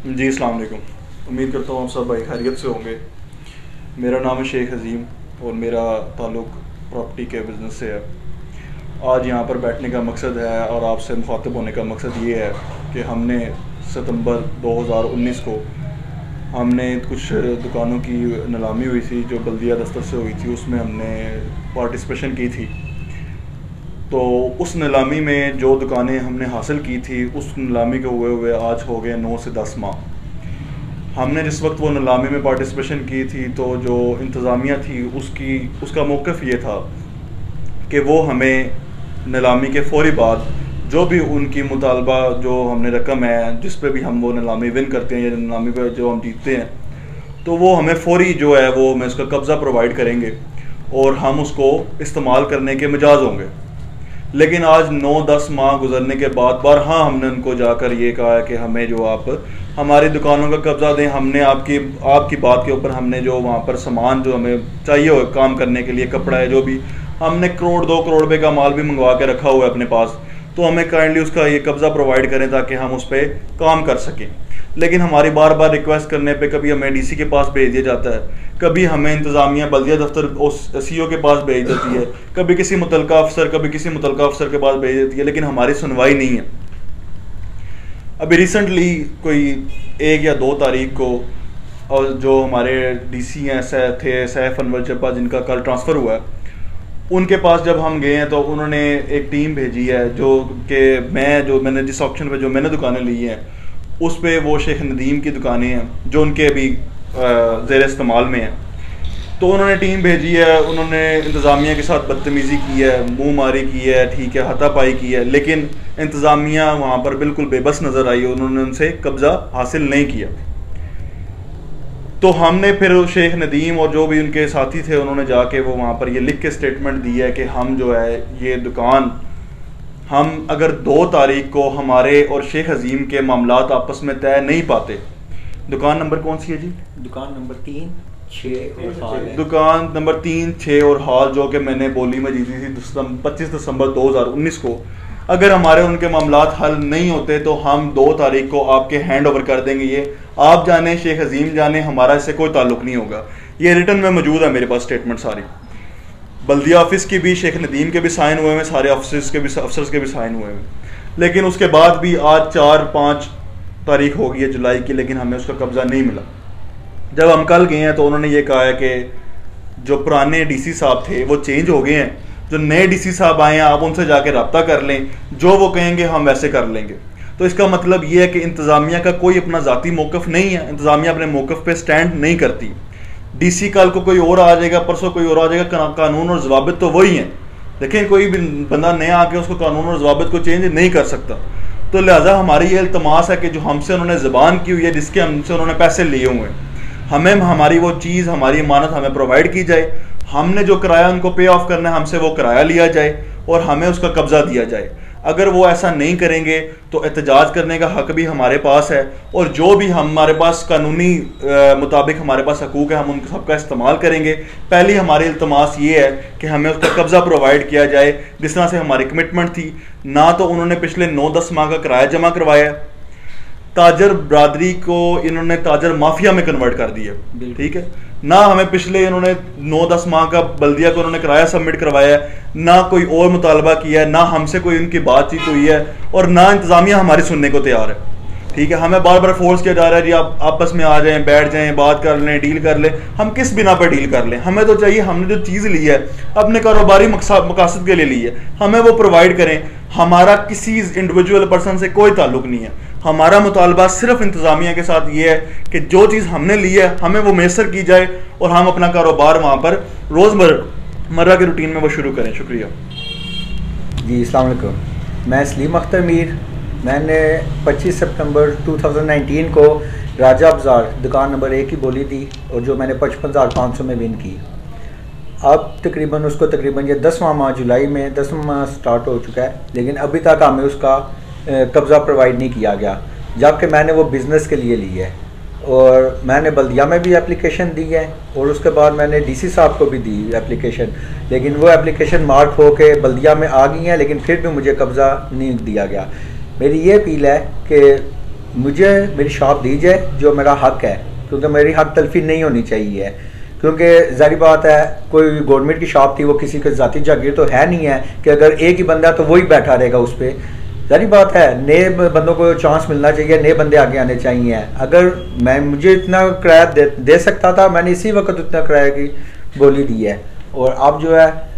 जी अस्सलाम वालेकुम। उम्मीद करता हूँ आप सब भाई खैरियत से होंगे। मेरा नाम है शेख अज़ीम और मेरा ताल्लुक़ प्रॉपर्टी के बिज़नेस से है। आज यहाँ पर बैठने का मकसद है और आपसे मुखातिब होने का मकसद ये है कि हमने सितंबर 2019 को हमने कुछ दुकानों की नीलामी हुई थी जो बल्दिया दफ्तर से हुई थी, उसमें हमने पार्टिसिपेशन की थी। तो उस नीलामी में जो दुकानें हमने हासिल की थी, उस नीलामी के हुए हुए आज हो गए 9 से 10 माह। हमने जिस वक्त वो नीलामी में पार्टिसिपेशन की थी तो जो इंतज़ामिया थी उसका मौक़िफ़ ये था कि वो हमें नीलामी के फ़ौरी बाद जो भी उनकी मुतालबा जो हमने रकम है जिस पे भी हम वो नीलामी विन करते हैं या नीलामी पर जो हम जीतते हैं, तो वो हमें फ़ौरी जो है वो हमें उसका कब्ज़ा प्रोवाइड करेंगे और हम उसको इस्तेमाल करने के मिजाज होंगे। लेकिन आज 9-10 माह गुजरने के बाद बारहा हमने उनको जाकर ये कहा कि हमें जो आप हमारी दुकानों का कब्ज़ा दें। हमने आपकी बात के ऊपर हमने जो वहाँ पर सामान जो हमें चाहिए हो काम करने के लिए, कपड़ा है जो भी, हमने 1-2 करोड़ रुपये का माल भी मंगवा के रखा हुआ है अपने पास, तो हमें काइंडली उसका ये कब्ज़ा प्रोवाइड करें ताकि हम उस पर काम कर सकें। लेकिन हमारी बार बार रिक्वेस्ट करने पे कभी हमें डीसी के पास भेज दिया जाता है, कभी हमें इंतज़ामिया बल्दिया दफ्तर सीओ के पास भेज देती है, कभी किसी मुतलका अफसर के पास भेज देती है, लेकिन हमारी सुनवाई नहीं है। अभी रिसेंटली कोई 1 या 2 तारीख को और जो हमारे डीसी हैं सैफ अनवर चप्पा, जिनका कल ट्रांसफ़र हुआ है, उनके पास जब हम गए हैं तो उन्होंने एक टीम भेजी है जो कि मैंने जिस ऑप्शन पे जो मैंने दुकानें ली हैं उस पे वो शेख नदीम की दुकानें हैं जो उनके अभी ज़ेर इस्तेमाल में हैं। तो उन्होंने टीम भेजी है, उन्होंने इंतज़ामिया के साथ बदतमीज़ी की है, मुँह मारी की है, ठीक है, हाथापाई की है, लेकिन इंतज़ामिया वहाँ पर बिल्कुल बेबस नज़र आई, उन्होंने उनसे कब्ज़ा हासिल नहीं किया। तो हमने फिर शेख नदीम और जो भी उनके साथी थे उन्होंने जाके वो वहाँ पर ये लिख के स्टेटमेंट दी है कि हम जो है ये दुकान हम अगर 2 तारीख को हमारे और शेख अज़ीम के मामलात आपस में तय नहीं पाते। दुकान नंबर कौन सी है जी? दुकान नंबर 3, 6 और हॉल है। दुकान नंबर 3, 6 और हॉल जो कि मैंने बोली में जीती थी 25 दिसंबर 2019 को। अगर हमारे उनके मामलात हल नहीं होते तो हम 2 तारीख को आपके हैंड ओवर कर देंगे। ये आप जाने, शेख अज़ीम जाने, हमारा इससे कोई ताल्लुक़ नहीं होगा। ये रिटर्न में मौजूद है मेरे पास स्टेटमेंट सारी, बल्दिया ऑफिस की भी, शेख नदीम के भी साइन हुए हैं, सारे अफसर्स के भी साइन हुए हैं। लेकिन उसके बाद भी आज 4-5 तारीख हो गई है जुलाई की, लेकिन हमें उसका कब्ज़ा नहीं मिला। जब हम कल गए हैं तो उन्होंने ये कहा है कि जो पुराने डीसी साहब थे वो चेंज हो गए हैं, जो नए डीसी साहब आए हैं आप उनसे जाके रब्ता कर लें, जो वो कहेंगे हम वैसे कर लेंगे। तो इसका मतलब ये है कि इंतज़ामिया का कोई अपना ज़ाती मौक़िफ़ नहीं है, इंतज़ामिया अपने मौक़िफ़ पे स्टैंड नहीं करती। डीसी कल को कोई और आ जाएगा, परसों कोई और आ जाएगा, कानून और ज़वाबित तो वही हैं। देखें, कोई भी बंदा नया आके उसको कानून और ज़वाबित को चेंज नहीं कर सकता। तो लिहाजा हमारी ये इल्तमास है कि जो हमसे उन्होंने ज़बान की हुई है, जिसके हमसे उन्होंने पैसे लिए हुए हैं, हमें हमारी वो चीज़, हमारी अमानत हमें प्रोवाइड की जाए। हमने जो किराया उनको पे ऑफ करना है, हमसे वो किराया लिया जाए और हमें उसका कब्ज़ा दिया जाए। अगर वो ऐसा नहीं करेंगे तो एहतजाज करने का हक भी हमारे पास है और जो भी हमारे पास कानूनी मुताबिक हमारे पास हकूक़ है हम उन सबका इस्तेमाल करेंगे। पहली हमारी इल्तमास ये है कि हमें उसका कब्ज़ा प्रोवाइड किया जाए जिस तरह से हमारी कमिटमेंट थी। ना तो उन्होंने पिछले 9-10 माह का किराया जमा करवाया, ताजर बरादरी को इन्होंने ताजर माफिया में कन्वर्ट कर दिया, ठीक है। ना हमें पिछले इन्होंने 9-10 माह का बल्दिया को उन्होंने किराया सबमिट करवाया है, ना कोई और मुतालबा किया है, ना हमसे कोई उनकी बातचीत हुई है और ना इंतज़ामिया हमारी सुनने को तैयार है, ठीक है। हमें बार बार फोर्स किया जा रहा है जी आप आपस में आ जाएं, बैठ जाएं, बात कर लें, डील कर लें। हम किस बिना पर डील कर लें? हमें तो चाहिए हमने जो चीज़ ली है अपने कारोबारी मकासद के लिए ली है, हमें वो प्रोवाइड करें। हमारा किसी इंडिविजुअल पर्सन से कोई ताल्लुक़ नहीं है। हमारा मुतालबा सिर्फ इंतज़ामिया के साथ ये है कि जो चीज़ हमने ली है हमें वो मैसर की जाए और हम अपना कारोबार वहाँ पर रोज़मर्रा के रूटीन में वो शुरू करें। शुक्रिया जी। अस्सलाम वालेकुम। मैं सलीम अख्तर मीर। मैंने 25 सितंबर 2019 को राजा बाज़ार दुकान नंबर 1 की बोली थी और जो मैंने 55,500 में विन की। अब तकरीबन ये 10वां माह, जुलाई में 10वां माह स्टार्ट हो चुका है, लेकिन अभी तक हमें उसका कब्ज़ा प्रोवाइड नहीं किया गया, जबकि मैंने वो बिज़नेस के लिए ली है और मैंने बल्दिया में भी एप्लीकेशन दी है और उसके बाद मैंने डीसी साहब को भी दी एप्लीकेशन, लेकिन वो एप्लीकेशन मार्क हो के बल्दिया में आ गई हैं, लेकिन फिर भी मुझे कब्ज़ा नहीं दिया गया। मेरी ये अपील है कि मुझे मेरी शॉप दी जाए जो मेरा हक है, क्योंकि मेरी हक तलफी नहीं होनी चाहिए। क्योंकि ज़ाहिर बात है कोई गवर्नमेंट की शॉप थी, वो किसी का ज़ाती जागीर तो है नहीं है कि अगर एक ही बंदा तो वही बैठा रहेगा उस पर। ज़ाहिर बात है नए बंदों को चांस मिलना चाहिए, नए बंदे आगे आने चाहिए। अगर मुझे इतना किराया दे सकता था, मैंने इसी वक्त उतना किराया की बोली दी है। और अब जो है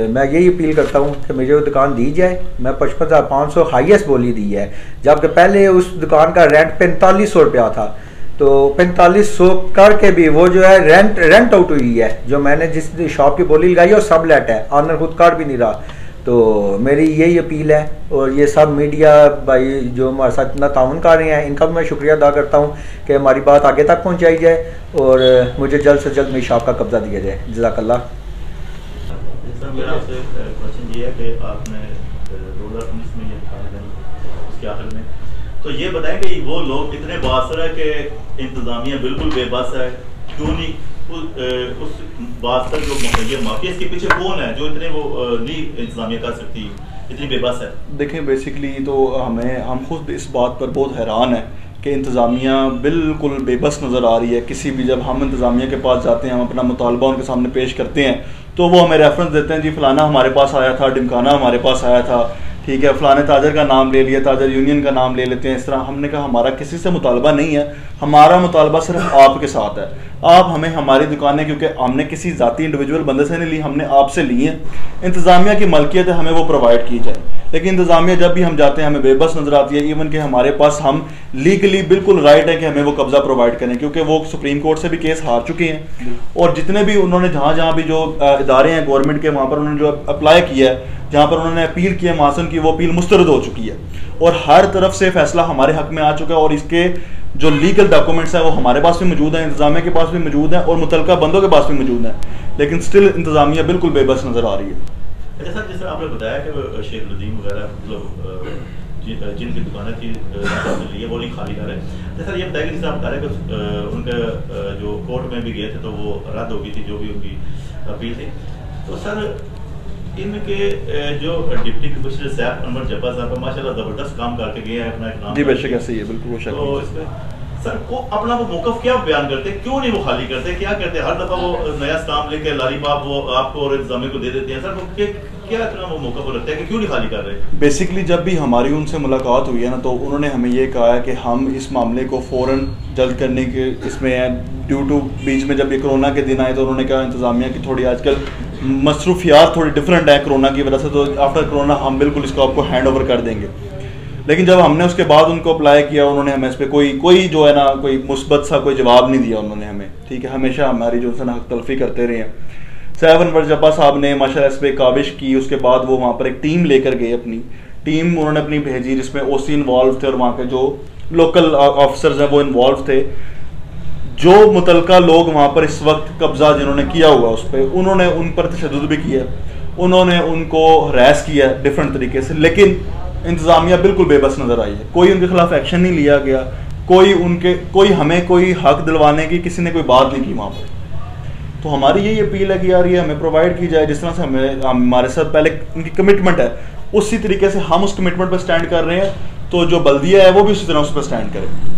मैं यही अपील करता हूँ कि मुझे वो दुकान दी जाए। मैं 55,500 हाईएस्ट बोली दी है, जबकि पहले उस दुकान का रेंट 4500 रुपया था। तो 4500 करके भी वो जो है रेंट आउट हुई है। जो मैंने जिस शॉप की बोली लगाई है वो सब लेट है, ऑनर खुद कार्ड भी नहीं रहा। तो मेरी यही अपील है, और ये सब मीडिया भाई जो हमारे साथ इतना ताउन कर रहे हैं, इनका भी मैं शुक्रिया अदा करता हूँ कि हमारी बात आगे तक पहुँचाई जाए और मुझे जल्द से जल्द मेरी शॉप का कब्जा दिया जाए। जज़ाकल्लाह। सर मेरा आपसे क्वेश्चन ये है कि आपने 2019 में ये दुकान बनी, उसके आखिर में तो ये बताएं कि वो लोग इतने बासर है कि इंतज़ामिया बिल्कुल बेबस है, क्यों नहीं उस बासर जो ये माफिया इसके पीछे कौन है जो इतने वो नहीं इंतज़ामिया कर सकती, इतनी बेबस है? देखें बेसिकली तो हम खुद इस बात पर बहुत हैरान है कि इंतज़ामिया बिल्कुल बेबस नज़र आ रही है। किसी भी जब हम इंतज़ामिया के पास जाते हैं, हम अपना मुतालबा उनके सामने पेश करते हैं तो वो हमें रेफरेंस देते हैं, जी फ़लाना हमारे पास आया था, ढिमकाना हमारे पास आया था, ठीक है, फ़लाने ताजर का नाम ले लिया, ताजर यूनियन का नाम ले लेते हैं। इस तरह हमने कहा हमारा किसी से मुतालबा नहीं है, हमारा मुतालबा सिर्फ आपके साथ है। आप हमें हमारी दुकानें, क्योंकि हमने किसी ज़ाती इंडिविजुअल बंदे से नहीं ली, हमने आपसे ली हैं, इंतज़ामिया की मलकियत है, हमें वो प्रोवाइड की जाए। लेकिन इंतज़ामिया जब भी हम जाते हैं हमें बेबस नज़र आती है। इवन कि हमारे पास हम लीगली बिल्कुल राइट है कि हमें वो कब्ज़ा प्रोवाइड करें, क्योंकि वो सुप्रीम कोर्ट से भी केस हार चुके हैं। और जितने भी उन्होंने जहाँ भी जो इदारे हैं गवर्नमेंट के, वहाँ पर उन्होंने जो अप्लाई किया है, जहाँ पर उन्होंने अपील किया महासन की, वो अपील मुस्तरद हो चुकी है और हर तरफ से फैसला हमारे हक में आ चुका है। और इसके जो लीगल डॉक्यूमेंट्स हैं वो हमारे पास भी मौजूद हैं, इंतज़ामिया के पास भी मौजूद हैं और मुतलका बंदों के पास भी मौजूद हैं, लेकिन स्टिल इंतज़ामिया बिल्कुल बेबस नज़र आ रही है। अच्छा सर, जैसे आपने बताया कि शेख नदीम वगैरह मतलब जिनकी दुकानें थी लिए वो नहीं खाली कर रहे। तो सर ये बताया कि जैसे आप बता रहे कि उनका जो कोर्ट में भी गए थे तो वो रद्द हो गई थी जो भी उनकी अपील थी। तो सर इनके जो डिप्टी कमिश्नर साहब अनवर जब्बा साहब माशाल्लाह ज़बरदस्त काम करके गए हैं, अपना एक नाम। जी बेशक ऐसे ही है, बिल्कुल वो शक तो इसमें सर को अपना वो मौक़िफ़ क्या बयान करते, क्यों नहीं वो खाली करते, क्या करते? हर दफ़ा वो नया स्टाम्प लेके लालीपाप वो आपको और इंतज़ामिया को दे देते हैं। सर वो क्या इतना वो मौक़िफ़ रखते हैं कि क्यों नहीं खाली कर रहे? बेसिकली जब भी हमारी उनसे मुलाकात हुई है ना, तो उन्होंने हमें ये कहा है कि हम इस मामले को फ़ौरन जल्द करने के इसमें है। ड्यू टू बीच में जब ये कोरोना के दिन आए तो उन्होंने कहा इंतज़ामिया की थोड़ी आजकल मसरूफियात थोड़ी डिफरेंट है कोरोना की वजह से, तो आफ्टर कोरोना हम बिल्कुल इसको आपको हैंड ओवर कर देंगे। लेकिन जब हमने उसके बाद उनको अप्लाई किया, उन्होंने हमें इस पर कोई जो है ना कोई मुस्बत सा कोई जवाब नहीं दिया उन्होंने हमें, ठीक है। हमेशा हमारी जो है हक तलफी करते रहे हैं। साहब अनवर जब्बा साहब ने माशाल्लाह इस पर काबिश की। उसके बाद वो वहाँ पर एक टीम लेकर गए, अपनी टीम उन्होंने अपनी भेजी जिसमें ओसी इन्वॉल्व थे और वहाँ के जो लोकल ऑफिसर्स हैं वो इन्वॉल्व थे। जो मुतलका लोग वहाँ पर इस वक्त कब्जा जिन्होंने किया हुआ उस पर, उन्होंने उन पर तशद्दुद भी किया, उन्होंने उनको हरास किया डिफरेंट तरीके से, लेकिन इंतज़ामिया बिल्कुल बेबस नज़र आई है। कोई उनके खिलाफ एक्शन नहीं लिया गया, कोई हमें कोई हक दिलवाने की किसी ने कोई बात नहीं की वहाँ पर। तो हमारी यही अपील है कि यार ये हमें प्रोवाइड की जाए, जिस तरह से हमारे साथ पहले उनकी कमिटमेंट है उसी तरीके से हम उस कमिटमेंट पर स्टैंड कर रहे हैं, तो जो बल्दिया है वो भी उसी तरह उस पर स्टैंड करे।